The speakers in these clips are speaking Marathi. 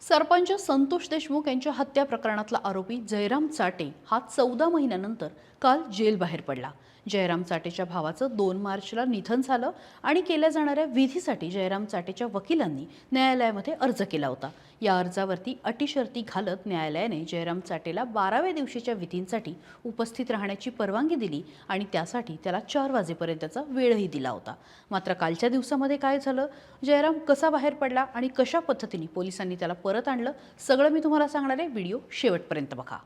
सरपंच संतोष देशमुख यांच्या हत्या प्रकरणातला आरोपी जयराम चाटे हा 14 महिन्यानंतर काल जेलबाहेर पडला। जयराम चाटेच्या भावाचं 2 मार्चला निधन झालं आणि केल्या जाणाऱ्या विधीसाठी जयराम चाटेच्या वकिलांनी न्यायालयामध्ये अर्ज केला होता। या अर्जावरती अटी-शर्ती घालत न्यायालयाने जयराम चाटेला 12व्या दिवशीच्या विधींसाठी उपस्थित राहण्याची परवानगी दिली आणि त्यासाठी त्याला 4 वाजेपर्यंतचा वेळही दिला होता। मात्र कालच्या दिवसामध्ये काय झालं, जयराम कसा बाहेर पडला आणि कशा पद्धतीने पोलिसांनी त्याला परत आणलं, सगळं मी तुम्हाला सांगणार आहे। व्हिडिओ शेवटपर्यंत बघा।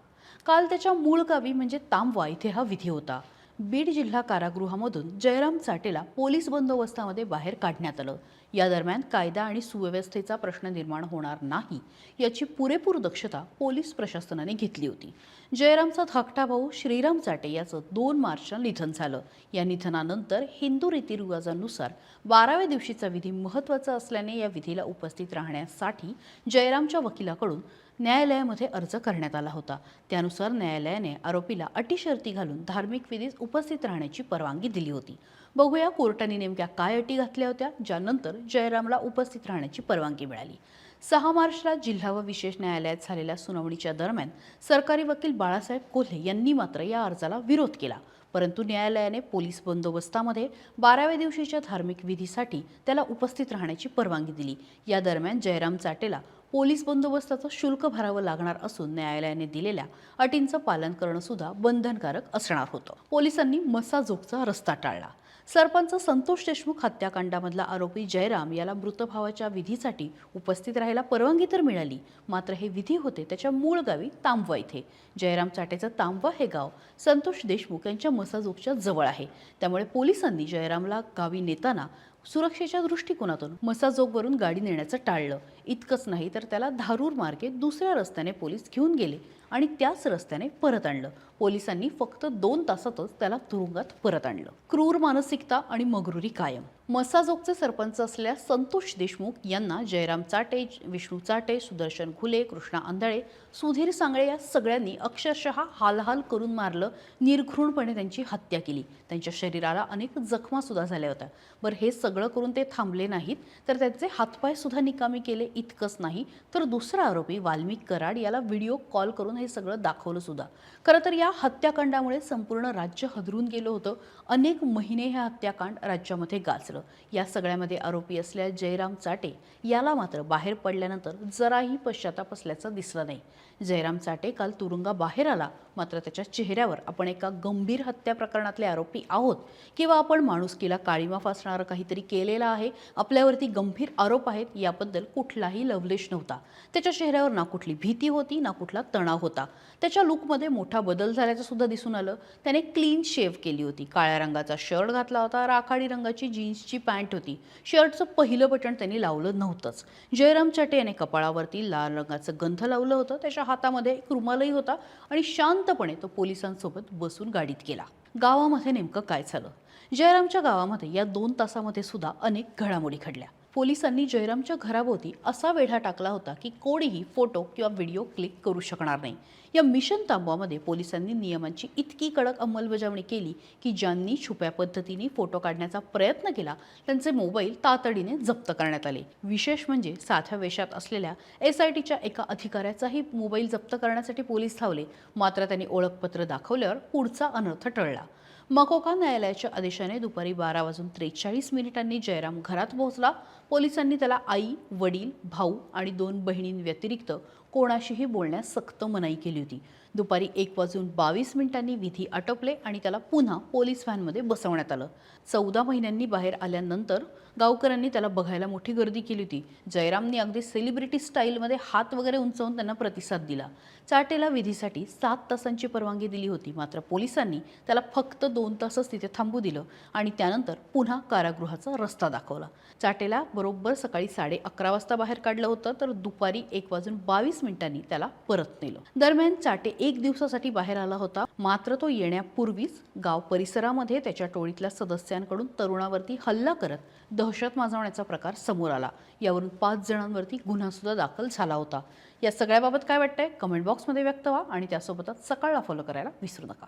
काल त्याच्या मूळ गावी म्हणजे तांबवा इथे हा विधी होता। बीड जिल्हा कारागृहामधून जयराम चाटेला पोलीस बंदोबस्तामध्ये बाहेर काढण्यात आलं। या दरम्यान कायदा आणि सुव्यवस्थेचा प्रश्न निर्माण होणार नाही याची पुरेपूर दक्षता पोलीस प्रशासनाने घेतली होती। जयरामचा धाकटा भाऊ श्रीराम चाटे याचं 2 मार्चला निधन झालं। या निधनानंतर हिंदू रीतिरिवाजानुसार 12व्या दिवशीचा विधी महत्त्वाचा असल्याने या विधीला उपस्थित राहण्यासाठी जयरामच्या वकिलाकडून न्यायालयामध्ये अर्ज करण्यात आला होता। त्यानुसार न्यायालयाने आरोपीला अटी-शर्ती घालून धार्मिक विधीत उपस्थित राहण्याची परवानगी दिली होती। बघूया कोर्टाने नेमक्या काय अटी घातल्या होत्या ज्यानंतर जयरामला उपस्थित राहण्याची परवानगी मिळाली। 6 मार्चला जिल्हा व विशेष न्यायालयात झालेल्या सुनावणीच्या दरम्यान सरकारी वकील बाळासाहेब कोल्हे यांनी मात्र या अर्जाला विरोध केला, परंतु न्यायालयाने पोलीस बंदोबस्तामध्ये 12व्या दिवशीच्या धार्मिक विधीसाठी त्याला उपस्थित राहण्याची परवानगी दिली। या दरम्यान जयराम चाटेला पोलीस बंदोबस्ताचं शुल्क भरावं लागणार असून न्यायालयाने दिलेल्या अटींचं पालन करणं सुद्धा बंधनकारक असणार होतं। पोलिसांनी मसाजोगचा रस्ता टाळला। सरपंच संतोष देशमुख हत्याकांडामधला आरोपी जयराम याला मृत भावाच्या विधीसाठी उपस्थित राहायला परवानगी तर मिळाली, मात्र हे विधी होते त्याच्या मूळ गावी तांबवा इथे। जयराम चाटेचं तांबवा हे गाव संतोष देशमुख यांच्या मसाजोगच्या जवळ आहे। त्यामुळे पोलिसांनी जयरामला गावी नेताना सुरक्षेच्या दृष्टिकोनातून मसाजोगवरून गाडी नेण्याचं टाळलं। इतकंच नाही तर त्याला धारूर मार्गे दुसऱ्या रस्त्याने पोलीस घेऊन गेले आणि त्याच रस्त्याने परत आणलं। पोलिसांनी फक्त 2 तासातच त्याला तुरुंगात परत आणलं। क्रूर मानसिकता आणि मगरुरी कायम। मसाजोगचे सरपंच असलेल्या संतोष देशमुख यांना जयराम चाटे, विष्णू चाटे, सुदर्शन घुले, कृष्णा आंधळे, सुधीर सांगळे या सगळ्यांनी अक्षरशः हालहाल करून मारलं। निर्घृणपणे त्यांची हत्या केली। त्यांच्या शरीराला अनेक जखमा सुद्धा झाल्या होत्या। बरं, हे सगळं करून ते थांबले नाहीत तर त्यांचे हातपाय सुद्धा निकामी केले। इतकंच नाही तर दुसरा आरोपी वाल्मिक कराड याला व्हिडिओ कॉल करून हे सगळं दाखवलं सुद्धा। खरं तर या हत्याकांडामुळे संपूर्ण राज्य हादरून गेलं होतं। अनेक महिने हे हत्याकांड राज्यामध्ये गाजलं। या सगळ्यामध्ये आरोपी असलेल्या जयराम चाटे याला मात्र बाहेर पडल्यानंतर जराही पश्चाताप असल्याचा दिसला नाही। जयराम चाटे काल तुरुंगाबाहेर आला, मात्र त्याच्या चेहऱ्यावर आपण एका गंभीर हत्या प्रकरणातले आरोपी आहोत किंवा आपण माणुसकीला काळीमा फासणारं काहीतरी केलेलं आहे, आपल्यावरती गंभीर आरोप आहेत याबद्दल कुठलाही लवलेश नव्हता। त्याच्या चेहऱ्यावर ना कुठली भीती होती ना कुठला तणाव होता। त्याच्या लुकमध्ये मोठा बदल झाल्याचं सुद्धा दिसून आलं। त्याने क्लीन शेव केली होती, काळ्या रंगाचा शर्ट घातला होता, राखाडी रंगाची जीन्सची पॅन्ट होती। शर्टचं पहिलं बटन त्यांनी लावलं नव्हतंच। जयराम चाटे याने कपाळावरती लाल रंगाचं गंध लावलं होतं, त्याच्या हातामध्ये एक रुमालही होता आणि शांतपणे तो पोलिसांसोबत बसून गाडीत गेला। गावामध्ये नेमकं काय झालं? जयरामच्या गावामध्ये या 2 तासामध्ये सुद्धा अनेक घडामोडी घडल्या। पोलिसांनी जयरामच्या घराभोवती असा वेढा टाकला होता की कोणीही फोटो किंवा व्हिडिओ क्लिक करू शकणार नाही। या मिशन तांबवामध्ये पोलिसांनी नियमांची इतकी कडक अंमलबजावणी केली की ज्यांनी छुप्या पद्धतीने फोटो काढण्याचा प्रयत्न केला त्यांचे मोबाईल तातडीने जप्त करण्यात आले। विशेष म्हणजे साध्या वेशात असलेल्या SITच्या एका अधिकाऱ्याचाही मोबाईल जप्त करण्यासाठी पोलीस धावले, मात्र त्यांनी ओळखपत्र दाखवल्यावर पुढचा अनर्थ टळला। मकोका न्यायालयाच्या आदेशाने दुपारी 12:43 जयराम घरात पोहोचला। पोलिसांनी त्याला आई, वडील, भाऊ आणि 2 बहिणींव्यतिरिक्त कोणाशीही बोलण्यास सक्त मनाई केली होती। दुपारी 1:22 विधी आटोपले आणि त्याला पुन्हा पोलीस व्हॅनमध्ये बसवण्यात आलं। 14 महिन्यांनी बाहेर आल्यानंतर गावकऱ्यांनी त्याला बघायला मोठी गर्दी केली होती। जयरामने अगदी सेलिब्रिटी स्टाईलमध्ये हात वगैरे उंचावून त्यांना प्रतिसाद दिला। चाटेला विधीसाठी 7 तासांची परवानगी दिली होती, मात्र पोलिसांनी त्याला फक्त 2 तासच तिथे थांबू दिलं आणि त्यानंतर पुन्हा कारागृहाचा रस्ता दाखवला। चाटेला बरोबर सकाळी 11:30 वाजता बाहेर काढलं होतं तर दुपारी 1:22 त्याला परत नेलं। दरम्यान चाटे 1 दिवसासाठी बाहेर आला होता, मात्र तो येण्यापूर्वीच गाव परिसरामध्ये त्याच्या टोळीतल्या सदस्यांकडून तरुणावरती हल्ला करत दहशत माजवण्याचा प्रकार समोर आला। यावरून 5 जणांवरती गुन्हा सुद्धा दाखल झाला होता। या सगळ्याबाबत काय वाटतंय कमेंट बॉक्समध्ये व्यक्त व्हा आणि त्यासोबतच सकाळला फॉलो करायला विसरू नका।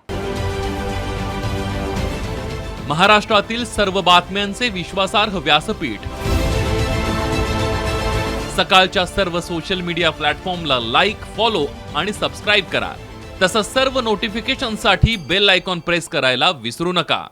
महाराष्ट्रातील सर्व बातम्यांचे विश्वासार्ह व्यासपीठ सकाळच्या सर्व सोशल मीडिया प्लॅटफॉर्मला लाईक, फॉलो आणि सबस्क्राईब करा. तसंच सर्व नोटिफिकेशनसाठी बेल आयकॉन प्रेस करायला विसरू नका.